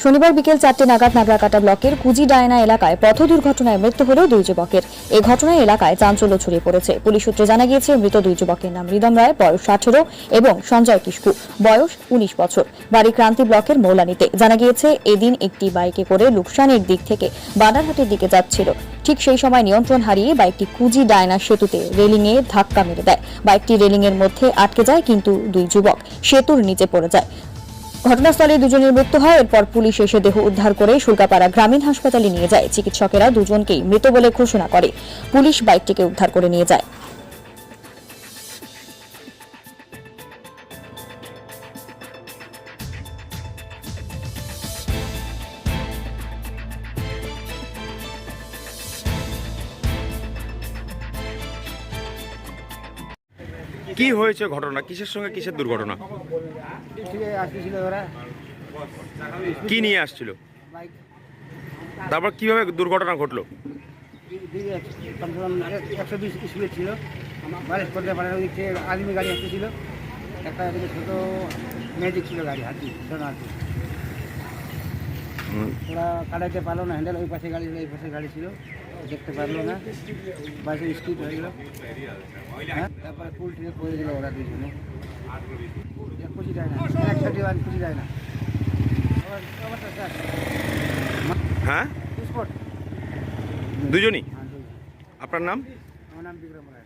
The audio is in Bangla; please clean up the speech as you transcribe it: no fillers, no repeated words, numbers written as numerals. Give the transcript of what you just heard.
শনিবার বিকেল 4টে নাগাদ নাগরাকাটা ব্লকের কুজিডায়না এলাকায় পথ দুর্ঘটনায় মৃত্যু হল দুই যুবকের। এই ঘটনায় এলাকায় চাঞ্চল্য ছড়িয়ে পড়েছে। পুলিশ সূত্রে জানা গিয়েছে, মৃত দুই যুবকের নাম রিদম রায়, বয়স 18, এবং সঞ্জয় কিস্কু, বয়স 19 বছর, বাড়ি ক্রান্তি ব্লকের মৌলানিতে। জানা গিয়েছে, এদিন একটি বাইকে করে লুকসানের দিক থেকে বানারহাটের দিকে যাচ্ছিল। ঠিক সেই সময় নিয়ন্ত্রণ হারিয়ে বাইকটি কুজিডায়না সেতুতে রেলিংয়ে ধাক্কা মেরে দেয়। বাইকটি রেলিংয়ের মধ্যে আটকে যায়, কিন্তু দুই যুবক সেতুর নিচে পড়ে যায়। ঘটনাস্থলে দুজনের মৃত্যু হয়। এরপর পুলিশ এসে দেহ উদ্ধার করে শুল্কাপাড়া গ্রামীণ হাসপাতালে নিয়ে যায়। চিকিৎসকেরা দুজনকেই মৃত বলে ঘোষণা করে। পুলিশ বাইকটিকে উদ্ধার করে নিয়ে যায়। কি হয়েছে ঘটনা? কিসের সঙ্গে কিসের দুর্ঘটনা? থেকে আসছিল ওরা কি নিয়ে আসছিল? বাইক তারপর কিভাবে দুর্ঘটনা ঘটলো? দিয়ে কমসে কম 120 স্পিড ছিল। বারিশ করতে পারে ওই দিকে আর্মি গাড়ি আসতেছিল, একটা এদিকে ছোটো ম্যাজিক ছিল গাড়ি, হাতি সোনা হাতি। ওরা কাটাইতে পারলো না হ্যান্ডেল, ওই পাশে গাড়ি ছিল, এই পাশে গাড়ি ছিল, দেখতে পারলো না, বাসে স্কিড হয়ে গেল। হ্যাঁ, তারপরে পুল থেকে পড়ে দিল ওরা দুজনে। খুশি যায় না, 131 খুশি যায় না। হ্যাঁ, স্পট দুজনই। আপনার নাম? আমার নাম বিক্রম রায়।